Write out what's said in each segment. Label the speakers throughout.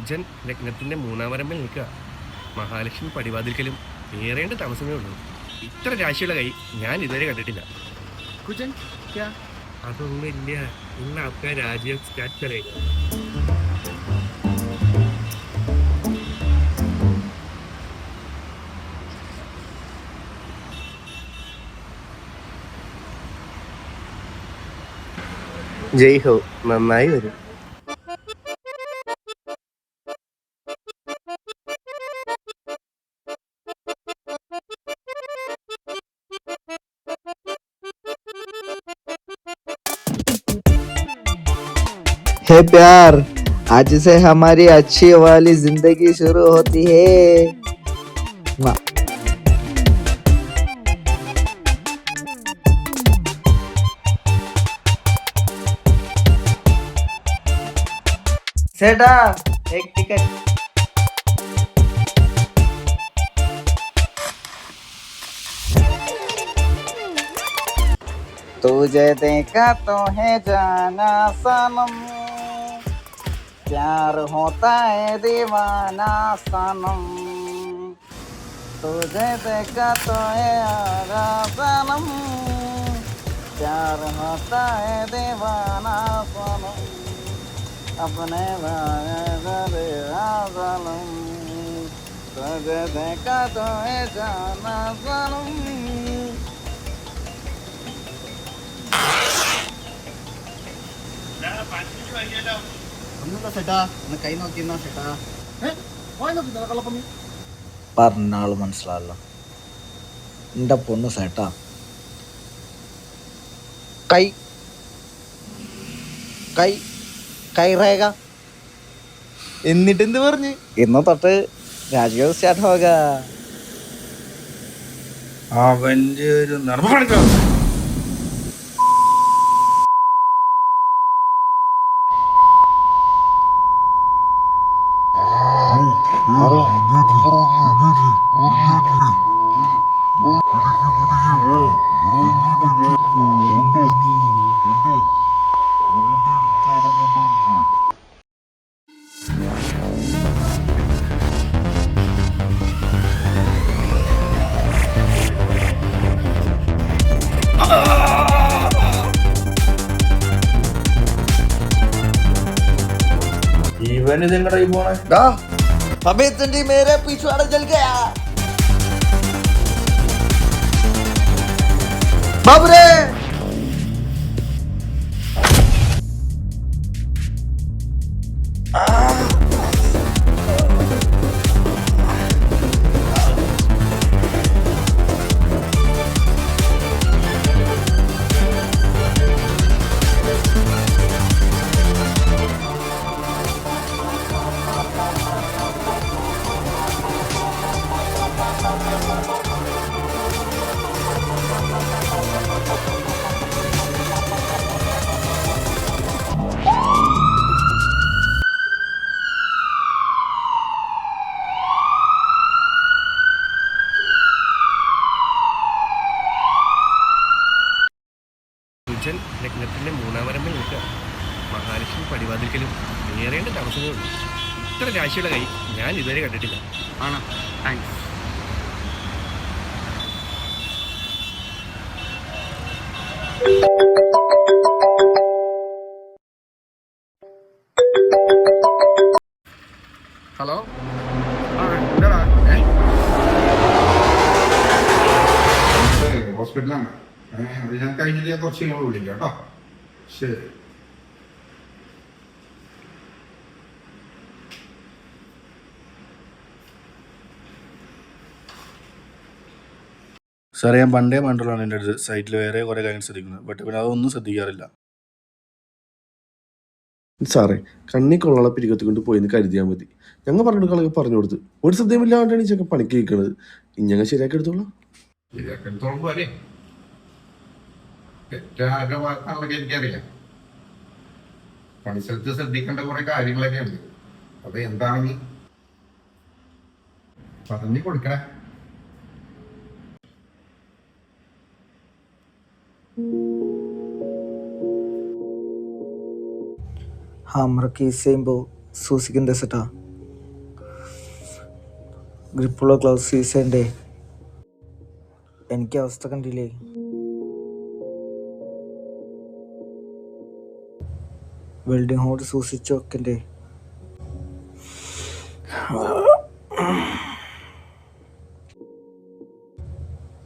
Speaker 1: കുജൻ രത്നത്തിന്റെ മൂന്നാം വരമ്പിൽ നിൽക്കുക. മഹാലക്ഷ്മി പടിവാതിൽക്കലും ഏറേണ്ട താമസമേ ഉള്ളൂ. ഇത്ര രാശിയുള്ള കൈ ഞാൻ ഇതുവരെ കണ്ടിട്ടില്ല.
Speaker 2: कुजन क्या?
Speaker 1: അതൊന്നുമില്ല. ഇന്ന് ആൾക്കാർ രാജ്യം സ്റ്റാർട്ട് കരേगा. ജയ് ഹോ, നന്നായി വരും.
Speaker 3: हे प्यार, आज से हमारी अच्छी वाली जिंदगी शुरू होती है। वाह। सेठा, एक टिकट। तुझे देखा तो है जाना सनम, प्यार होता है दीवाना सनम। तुझे देखा तो है आगा सनम, प्यार होता है दीवाना सनम। अपने सनम, तुझे देखा तो है जाना सनम। കൈ നോക്കിന്നാ ചേട്ടാ. പറഞ്ഞാള് മനസ്സിലാവല്ലോ. എന്റെ പൊണ്ണ് ചേട്ടാ, കൈ കൈ കൈ രേഖ. എന്നിട്ട് എന്ത് പറഞ്ഞു? ഇന്ന് തൊട്ട് രാജകീയ സ്റ്റാർട്ട് പോക.
Speaker 2: അവന്റെ ഒരു നിർമ്മ കാണിക്കണം. ഇവന് നിങ്ങളുടെ ഈ പോണേ
Speaker 3: अबे तंडी मेरे पिछवाड़ा जल गया। बाबरे
Speaker 1: കുജൻ രത്നത്തിന്റെ മൂന്നാം വരമ്പിൽ നിൽക്കുക. മഹാലക്ഷ്മി പടിവാതിൽക്കലും ഏറേണ്ട താമസമേ ഉള്ളൂ. ഇത്ര രാശിയുള്ള കൈ ഞാൻ ഇതുവരെ കണ്ടിട്ടില്ല.
Speaker 2: ആണോ? താങ്ക്സ്. ഹലോ,
Speaker 4: ഹോസ്പിറ്റലാണ്. ഞാൻ കഴിഞ്ഞില്ല, കുറച്ച് കഴിഞ്ഞ് വിളിക്കാം കേട്ടോ. ശരി.
Speaker 5: സാറേ, ഞാൻ പണ്ടേ പണ്ടുള്ളതാണ് എൻ്റെ അടുത്ത് സൈറ്റിൽ വേറെ കുറേ കാര്യങ്ങൾ ശ്രദ്ധിക്കുന്നത്. ബട്ട് പിന്നെ അതൊന്നും ശ്രദ്ധിക്കാറില്ല.
Speaker 6: സാറേ, കണ്ണി കൊള്ളാളെ പിരികത്തിക്കൊണ്ട് പോയിന്ന് കരുതിയാൽ മതി. ഞങ്ങൾ പറഞ്ഞെടുക്കളൊക്കെ പറഞ്ഞു കൊടുത്ത് ഒരു ശ്രദ്ധയുമില്ലാണ്ടാണ് ഈ ചെക്ക പണിക്ക് കേൾക്കണത്. ഞങ്ങൾ ശരിയാക്കി എടുത്തോളാം.
Speaker 4: ശരിയാക്കി എടുത്തോളം പോലെ തെറ്റാകെ വാക്കാണല്ലോ എനിക്കറിയാം. പണിസ്ഥലത്ത് ശ്രദ്ധിക്കേണ്ട കുറെ കാര്യങ്ങളൊക്കെ ഉണ്ട്. അത് എന്താണെന്ന് പറഞ്ഞു കൊടുക്കണേ.
Speaker 3: ഹമ്മറൊക്കെ ചെയ്യുമ്പോൾ സൂക്ഷിക്കണ്ടേ സെട്ടാ. ഗ്രിപ്പുള്ള ഗ്ലൗസ് യൂസ് ചെയ്യണ്ടേ? എനിക്ക് അവസ്ഥ കണ്ടില്ലേ? വെൽഡിംഗ് ഹോഡ് സൂക്ഷിച്ചു വെക്കണ്ടേ?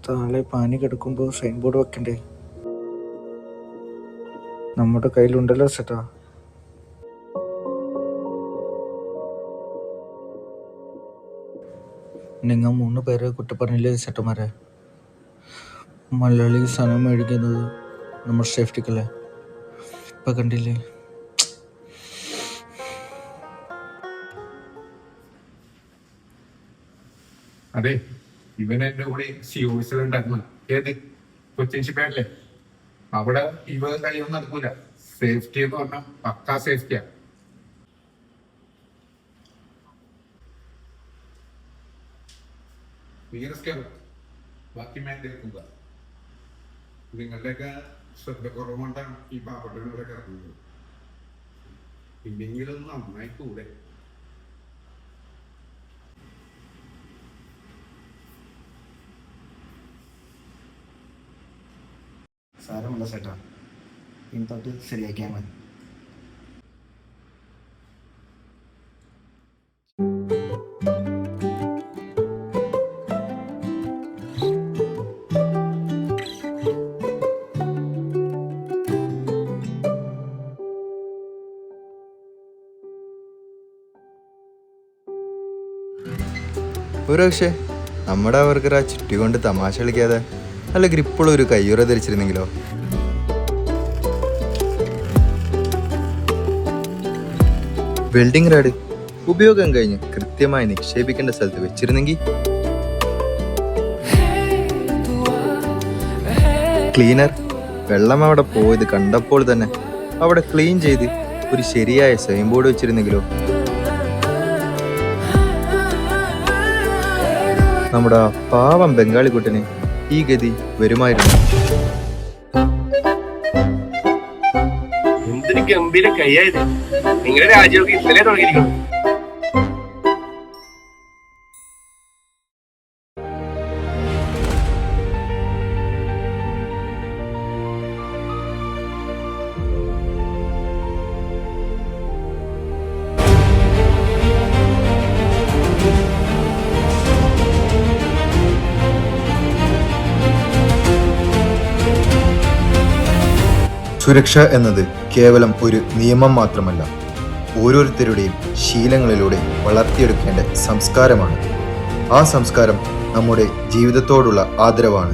Speaker 3: താഴെ പാനി കിടക്കുമ്പോൾ സൈൻ ബോർഡ് വെക്കണ്ടേ? നമ്മുടെ കയ്യിലുണ്ടല്ലോ ചേട്ടാ. നിങ്ങൾ 3 പേരെ കുറ്റപ്പറഞ്ഞില്ലേ ചേട്ടന്മാരെ? മലയാളി സാധനം മേടിക്കുന്നത് നമ്മുടെ സേഫ്റ്റിക്കല്ലേ? ഇപ്പം കണ്ടില്ലേ?
Speaker 4: അതെ, ഇവൻ എന്റെ കൂടെ സിയോസിൽ ഉണ്ടാക്കുന്ന ഏത് കൊച്ചിൻ ഷിപ്പല്ലേ, അവിടെ ഇവ കളിയൊന്നും നടക്കൂല. സേഫ്റ്റി എന്ന് പറഞ്ഞാൽ പക്കാ സേഫ്റ്റിയാ. ബാക്കി മേഖല നിങ്ങളുടെയൊക്കെ ശ്രദ്ധ കുറവുകൊണ്ടാണ് ഈ പാവപ്പെട്ടവരൊക്കെ ഇറങ്ങുന്നത്. ഇല്ലെങ്കിലും നന്നായി കൂടെ.
Speaker 3: സാരമില്ല ചേട്ടാ, ഇനി തൊട്ട് ശരിയാക്കിയാൽ മതി.
Speaker 7: ഒരു പക്ഷേ നമ്മുടെ അവർക്കൊരു ആ ചുറ്റി കൊണ്ട് തമാശ കളിക്കാതെ നല്ല ഗ്രിപ്പുള്ള ഒരു കയ്യുറ ധരിച്ചിരുന്നെങ്കിലോ? വെൽഡിംഗ് റാഡ് ഉപയോഗം കഴിഞ്ഞ് കൃത്യമായി നിക്ഷേപിക്കേണ്ട സ്ഥലത്ത് വെച്ചിരുന്നെങ്കിൽ, ക്ലീനർ വെള്ളം അവിടെ പോയത് കണ്ടപ്പോൾ തന്നെ അവിടെ ക്ലീൻ ചെയ്ത് ഒരു ശരിയായ സൈൻ ബോർഡ് വെച്ചിരുന്നെങ്കിലോ? നമ്മുടെ പാവം ബംഗാളി കുട്ടന് ഈ ഗതി വരുമായിരുന്നു.
Speaker 1: എന്തൊരു ഗംഭീര കൈയായത്! നിങ്ങളുടെ രാജ്യമൊക്കെ ഇന്നലെ തുടങ്ങിയിരിക്കുന്നു.
Speaker 7: സുരക്ഷ എന്നത് കേവലം ഒരു നിയമം മാത്രമല്ല, ഓരോരുത്തരുടെയും ശീലങ്ങളിലൂടെ വളർത്തിയെടുക്കേണ്ട സംസ്കാരമാണ്. ആ സംസ്കാരം നമ്മുടെ ജീവിതത്തോടുള്ള ആദരവാണ്.